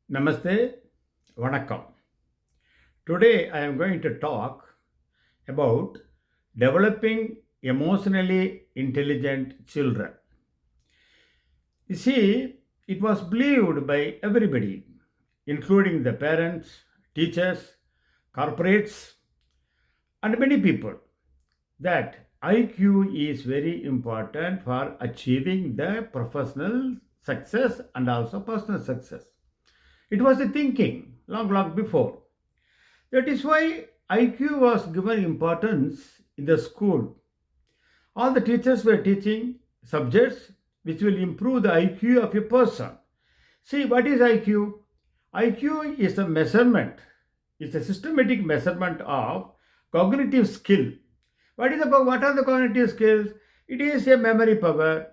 Namaste, Vanakkam. Today I am going to talk about developing emotionally intelligent children. You see, it was believed by everybody, including the parents, teachers, corporates, and many people, that IQ is very important for achieving the professional success and also personal success. It was the thinking long before. That is why IQ was given importance in the school. All the teachers were teaching subjects which will improve the IQ of a person. See, what is IQ? IQ is a measurement, it's a systematic measurement of cognitive skill. What are the cognitive skills? It is a memory power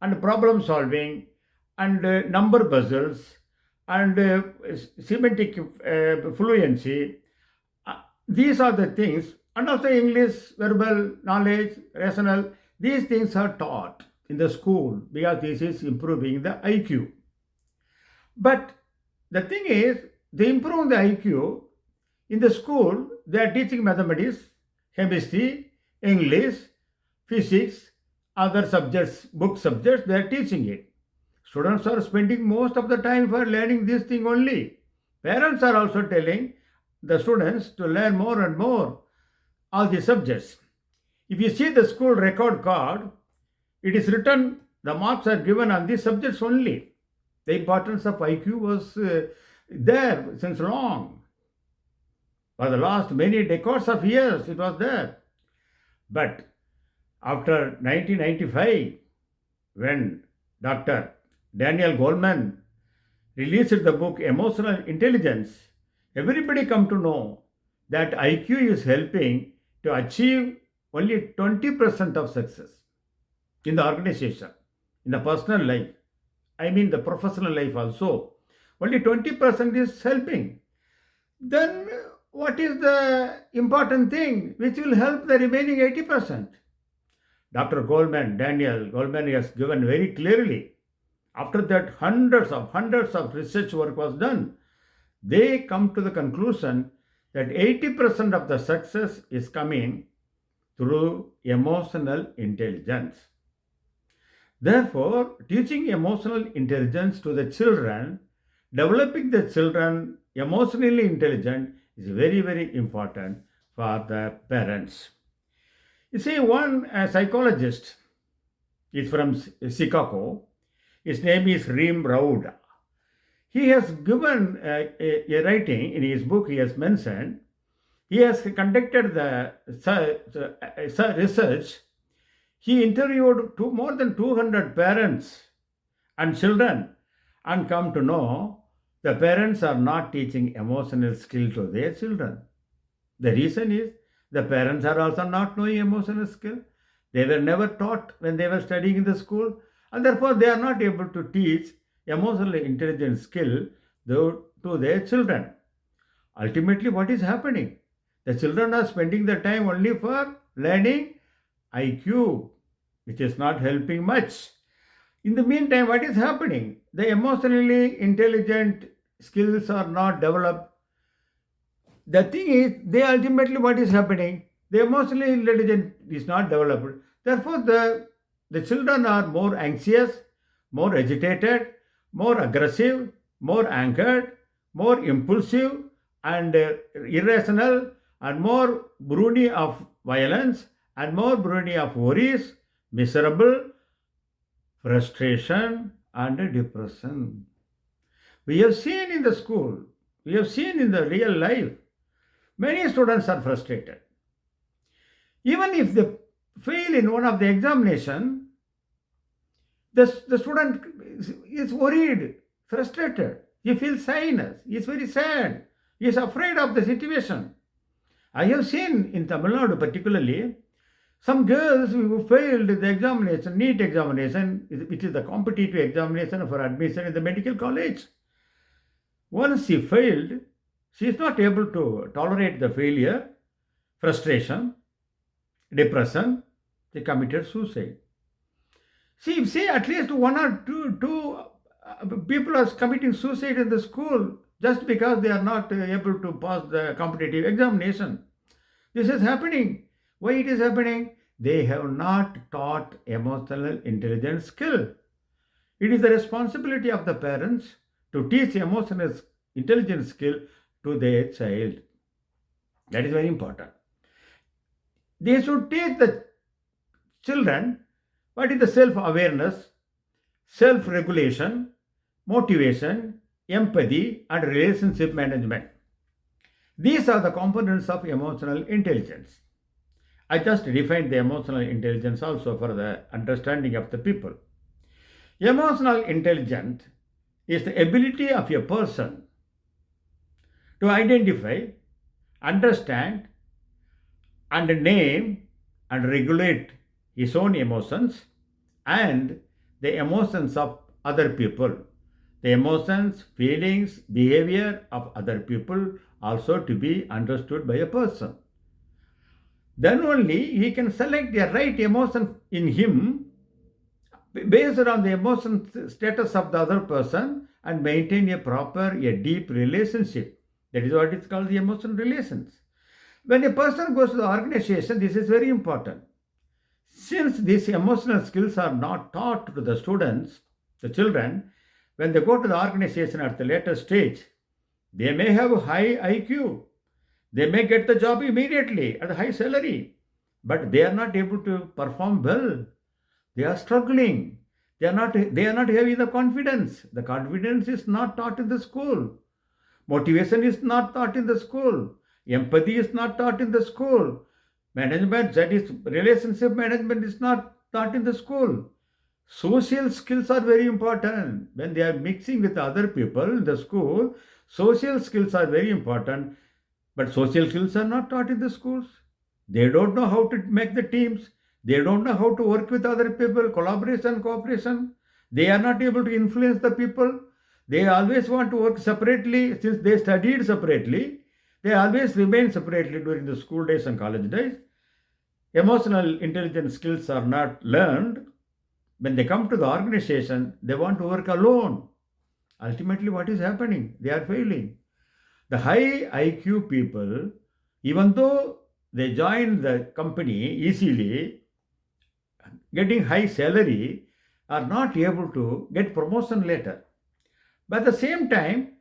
and problem solving and number puzzles and semantic fluency. These are the things, and also English, verbal, knowledge, rational. These things are taught in the school because this is improving the IQ. But the thing is, they improve the IQ in the school. They are teaching mathematics, chemistry, English, physics, other subjects, book subjects. They are teaching it. Students are spending most of the time for learning this thing only. Parents are also telling the students to learn more and more all the subjects. If you see the school record card, it is written the marks are given on these subjects only. The importance of IQ was there since long. For the last many decades of years, it was there. But after 1995, when Dr. Daniel Goleman released the book Emotional Intelligence, everybody come to know that IQ is helping to achieve only 20% of success in the organization, in the personal life. I mean the professional life also. Only 20% is helping. Then what is the important thing which will help the remaining 80%? Dr. Daniel Goleman has given very clearly. After that, hundreds of research work was done. They come to the conclusion that 80% of the success is coming through emotional intelligence. Therefore, teaching emotional intelligence to the children, developing the children emotionally intelligent is very important for the parents. You see, one psychologist is from Chicago. His name is Reem Raud. He has given a writing in his book. He has mentioned he has conducted the research. He interviewed more than 200 parents and children and come to know the parents are not teaching emotional skill to their children. The reason is the parents are also not knowing emotional skill. They were never taught when they were studying in the school, and therefore they are not able to teach emotional intelligence skill to their children. Ultimately, what is happening? The children are spending the time only for learning IQ, which is not helping much. In the meantime, what is happening? The emotionally intelligent skills are not developed. The thing is, they ultimately what is happening? The emotionally intelligent is not developed. Therefore, the children are more anxious, more agitated, more aggressive, more angered, more impulsive, and irrational, and more brony of violence, and more brony of worries, miserable, frustration, and depression. We have seen in the school, we have seen in the real life, many students are frustrated. Even if they fail in one of the examination, the student is worried, frustrated. He feels shyness. He is very sad. He is afraid of the situation. I have seen in Tamil Nadu particularly some girls who failed the examination, NEET examination, which is the competitive examination for admission in the medical college. Once she failed, she is not able to tolerate the failure, frustration, depression. She committed suicide. See, at least one or two People are committing suicide in the school just because they are not able to pass the competitive examination. This is happening. Why it is happening? They have not taught emotional intelligence skill. It is the responsibility of the parents to teach emotional intelligence skill to their child. That is very important. They should teach the children what is the self awareness, self regulation, motivation, empathy, and relationship management. These are the components of emotional intelligence. I just defined the emotional intelligence also for the understanding of the people. Emotional intelligence is the ability of a person to identify, understand, and name and regulate his own emotions and the emotions of other people. The emotions, feelings, behavior of other people also to be understood by a person. Then only he can select the right emotion in him based on the emotion status of the other person and maintain a proper, a deep relationship. That is what is called the emotional relations. When a person goes to the organization, this is very important. Since these emotional skills are not taught to the students, the children, when they go to the organization at the later stage, they may have a high IQ. They may get the job immediately at a high salary, but they are not able to perform well. They are struggling. They are not having the confidence. The confidence is not taught in the school. Motivation is not taught in the school. Empathy is not taught in the school. Management, that is, relationship management is not taught in the school. Social skills are very important. When they are mixing with other people in the school, social skills are very important, but social skills are not taught in the schools. They don't know how to make the teams. They don't know how to work with other people, collaboration, cooperation. They are not able to influence the people. They always want to work separately since they studied separately. They always remain separately during the school days and college days. Emotional intelligence skills are not learned. When they come to the organization, they want to work alone. Ultimately, what is happening? They are failing. The high IQ people, even though they join the company easily, getting high salary, are not able to get promotion later. But at the same time,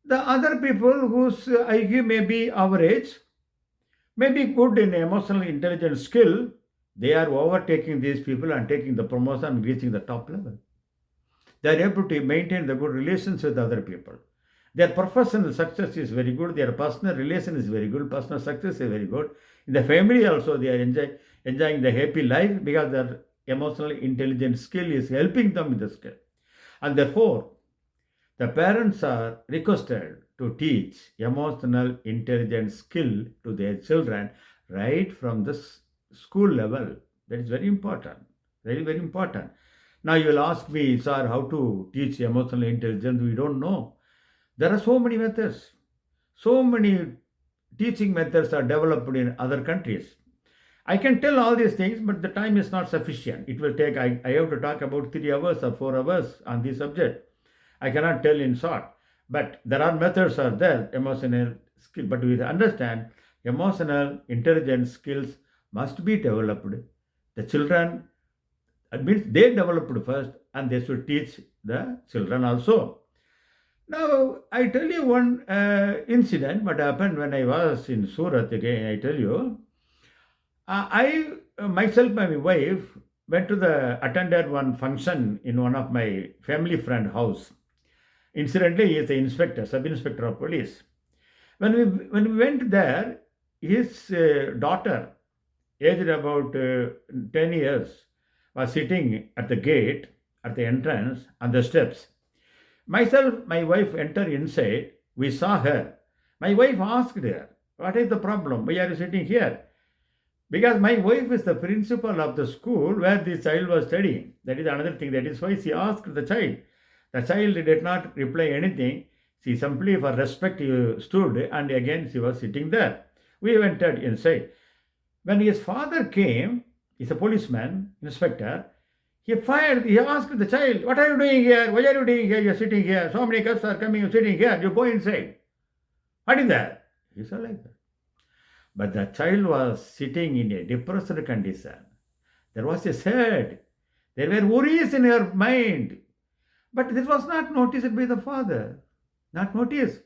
the other people whose IQ may be average, may be good in emotional intelligence skill, they are overtaking these people and taking the promotion and reaching the top level. They are able to maintain the good relations with other people. Their professional success is very good. Their personal relation is very good. Personal success is very good. In the family also, they are enjoying the happy life because their emotional intelligence skill is helping them in the skill. And therefore, the parents are requested to teach emotional intelligence skill to their children right from the school level. That is very important. Very, very important. Now you will ask me, sir, how to teach emotional intelligence? We don't know. There are so many methods. So many teaching methods are developed in other countries. I can tell all these things, but the time is not sufficient. It will take, I have to talk about 3 hours or 4 hours on this subject. I cannot tell in short. But there are methods are there, emotional skill. But we understand emotional intelligence skills must be developed. The children, it means they developed first and they should teach the children also. Now, I tell you one incident what happened when I was in Surat again. I tell you, I myself, my wife, went to the attended one function in one of my family friend house. Incidentally, he is the inspector, sub inspector of police. When we went there, his daughter, aged about 10 years, was sitting at the gate, at the entrance, on the steps. Myself, my wife enter inside. We saw her. My wife asked her, "What is the problem? Why are you sitting here?" Because my wife is the principal of the school where the child was studying. That is another thing. That is why she asked the child. The child did not reply anything. She simply, for respect, stood and again she was sitting there. We entered inside. When his father came, he's a policeman, inspector, He asked the child, "What are you doing here? Why are you doing here? You're sitting here. So many guests are coming, you're sitting here. You go inside. What is that?" He said like that. But the child was sitting in a depressed condition. There was a sad. There were worries in her mind. But this was not noticed by the father. Not noticed.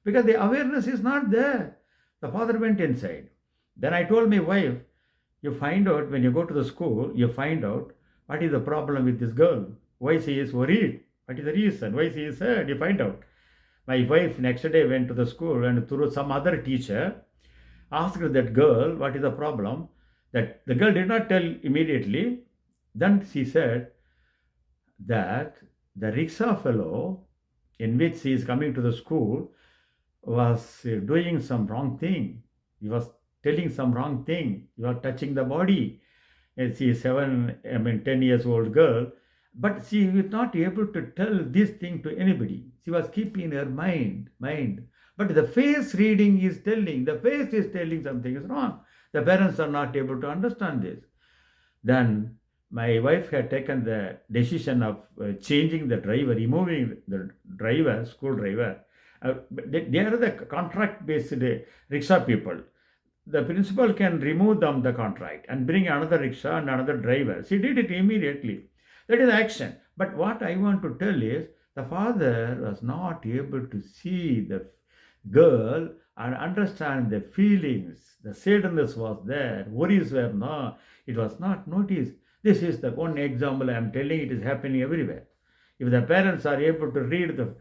Because the awareness is not there. The father went inside. Then I told my wife, you find out when you go to the school, you find out what is the problem with this girl. Why she is worried. What is the reason? Why she is sad? You find out. My wife next day went to the school and through some other teacher asked that girl what is the problem. That the girl did not tell immediately. Then she said that the rickshaw fellow in which she is coming to the school was doing some wrong thing. He was telling some wrong thing. He was touching the body. And she is 10 years old girl. But she was not able to tell this thing to anybody. She was keeping in her mind. But the face reading is telling, the face is telling something is wrong. The parents are not able to understand this. Then my wife had taken the decision of changing the driver, removing the driver, school driver. They are the contract-based rickshaw people. The principal can remove them the contract and bring another rickshaw and another driver. She did it immediately. That is action. But what I want to tell is the father was not able to see the girl and understand the feelings. The sadness was there, worries were not. It was not noticed. This is the one example I am telling. It is happening everywhere. If the parents are able to read the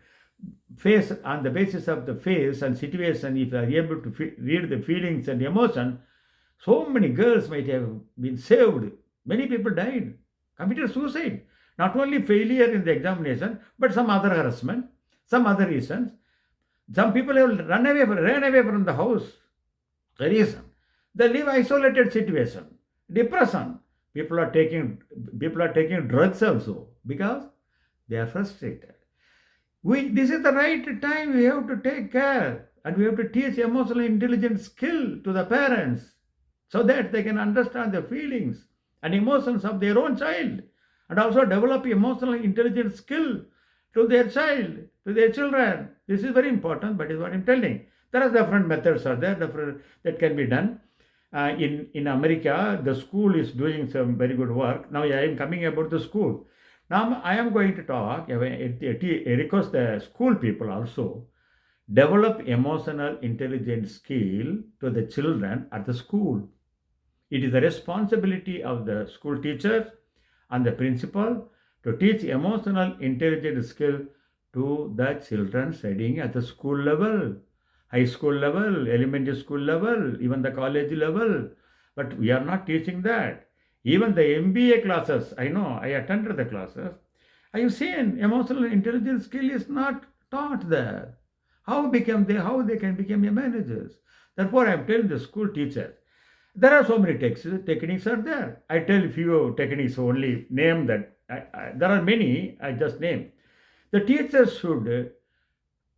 face on the basis of the face and situation, if they are able to read the feelings and emotion, so many girls might have been saved. Many people died, committed suicide. Not only failure in the examination, but some other harassment, some other reasons. Some people have ran away from the house. The reason they live isolated situation, depression. People are taking drugs also because they are frustrated. This is the right time. We have to take care and we have to teach emotional intelligence skill to the parents so that they can understand the feelings and emotions of their own child and also develop emotional intelligence skill to their child, to their children. This is very important, but is what I'm telling. There are different methods are there that can be done. In America, the school is doing some very good work. Now I am coming about the school. Now I am going to talk, I request the school people also develop emotional intelligence skill to the children at the school. It is the responsibility of the school teachers and the principal to teach emotional intelligence skill to the children studying at the school level, high school level, elementary school level, even the college level. But we are not teaching that. Even the MBA classes, I know, I attended the classes. I have seen emotional intelligence skill is not taught there. How they can become a managers. Therefore, I am telling the school teachers. There are so many techniques are there. I tell few techniques only, name that. There are many, I just name. The teachers should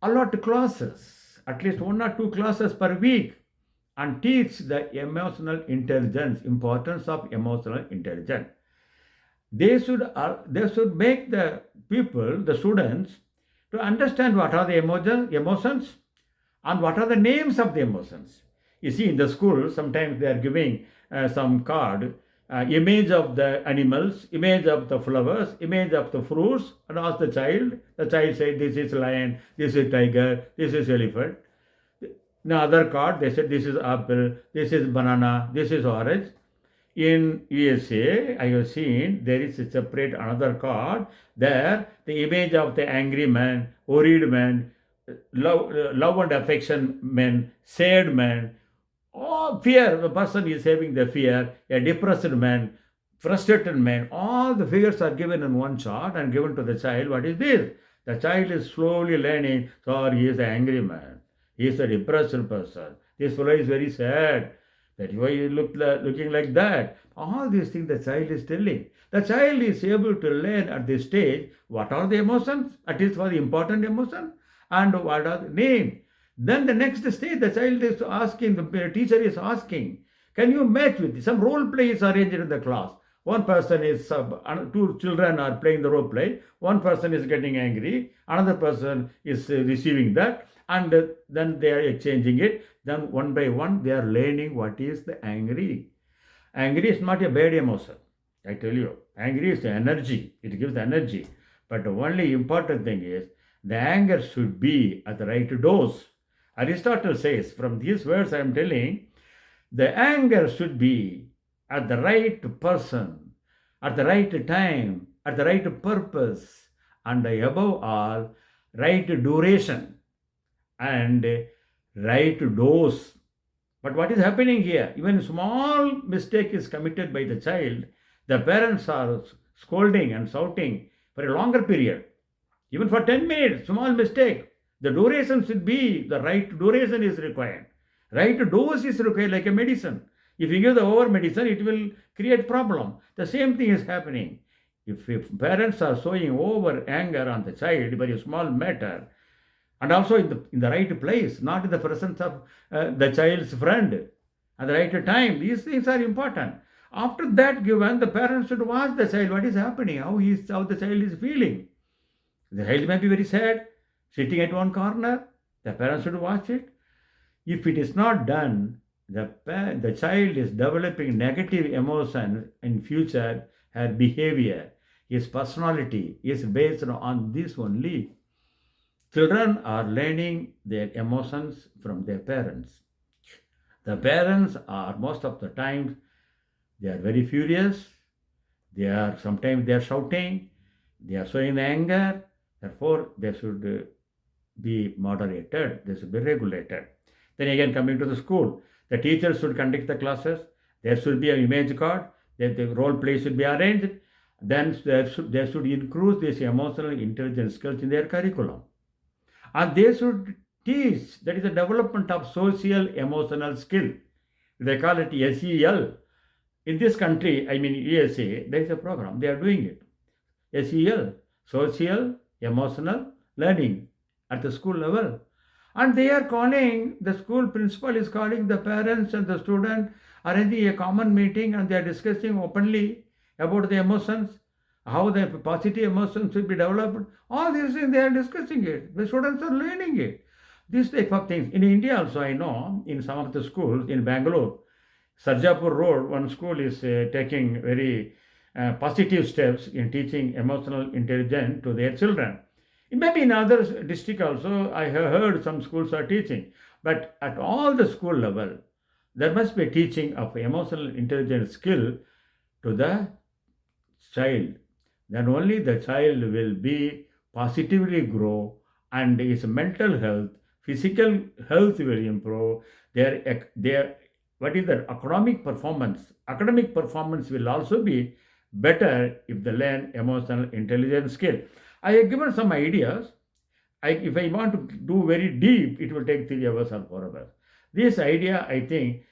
allot classes, at least 1 or 2 classes per week, and teach the emotional intelligence, importance of emotional intelligence. They should make the people, the students, to understand what are the emotions and what are the names of the emotions. You see, in the school, sometimes they are giving some card, image of the animals, image of the flowers, image of the fruits, and ask the child. The child said, "This is lion, this is tiger, this is elephant." In other card, they said, "This is apple, this is banana, this is orange." In USA, I have seen there is a separate another card. There, the image of the angry man, worried man, love and affection man, sad man, all fear. The person is having the fear, a depressed man, frustrated man. All the figures are given in one chart and given to the child. What is this? The child is slowly learning. So he is the angry man. He is a depressed person. This fellow is very sad. That is why you looking like that. All these things the child is telling. The child is able to learn at this stage what are the emotions, at least for the important emotion, and what are the name. Then the next stage, the child is asking, the teacher is asking, can you match with this? Some role play is arranged in the class. One person is, two children are playing the role play. One person is getting angry, another person is receiving that, and then they are exchanging it. Then one by one, they are learning what is the angry. Angry is not a bad emotion. I tell you, angry is the energy. It gives energy. But the only important thing is the anger should be at the right dose. Aristotle says, from these words I am telling, the anger should be at the right person, at the right time, at the right purpose, and above all, right duration and right dose. But what is happening here? Even small mistake is committed by the child, the parents are scolding and shouting for a longer period. Even for 10 minutes, small mistake. The duration should be, the right duration is required. Right dose is required like a medicine. If you give the over medicine, it will create problem. The same thing is happening. If parents are showing over anger on the child by a small matter, and also in the right place, not in the presence of the child's friend, at the right time. These things are important. After that given, the parents should watch the child, what is happening, how the child is feeling. The child may be very sad, sitting at one corner. The parents should watch it. If it is not done, the child is developing negative emotion in future. Her behavior, his personality is based on this only. Children are learning their emotions from their parents. The parents are most of the time they are very furious. They are sometimes they are shouting. They are showing anger. Therefore, they should be moderated. They should be regulated. Then again, coming to the school, the teachers should conduct the classes. There should be an image card. The role play should be arranged. Then they should include this emotional intelligence skills in their curriculum. And they should teach, that is the development of social emotional skill. They call it SEL. In this country, I mean USA, there is a program, they are doing it. SEL, social emotional learning at the school level. And they are calling, the school principal is calling the parents and the student, arranging a common meeting, and they are discussing openly about the emotions, how the positive emotions should be developed. All these things they are discussing it. The students are learning it. These type of things. In India also, I know in some of the schools in Bangalore, Sarjapur Road, one school is taking very positive steps in teaching emotional intelligence to their children. It may be in other district also. I have heard some schools are teaching, but at all the school level, there must be teaching of emotional intelligence skill to the child. Then only the child will be positively grow, and his mental health, physical health will improve. Their what is the academic performance will also be better if they learn emotional intelligence skill. I have given some ideas. If I want to do very deep, it will take 3 hours or 4 hours. This idea, I think,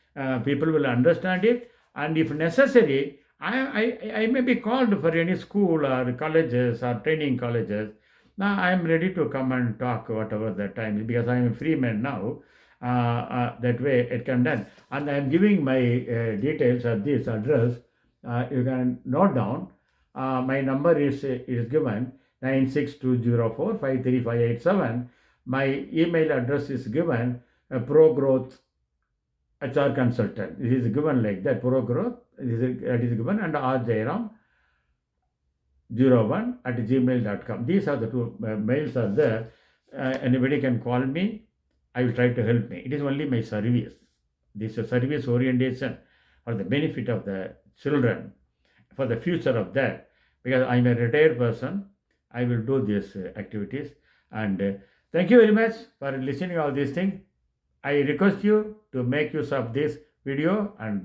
people will understand it, and if necessary, I may be called for any school or colleges or training colleges. Now I am ready to come and talk whatever the time is, because I am a free man now. That way it can done, and I am giving my details at this address. You can note down. My number is given 9620453587. My email address is given pro growth HR consultant. This is given like that, pro growth. That is given, and R.Jayaram 01 at gmail.com. These are the two mails are there. Anybody can call me. I will try to help me. It is only my service. This is service orientation for the benefit of the children, for the future of that. Because I'm a retired person, I will do these activities. And thank you very much for listening all these things. I request you to make use of this video and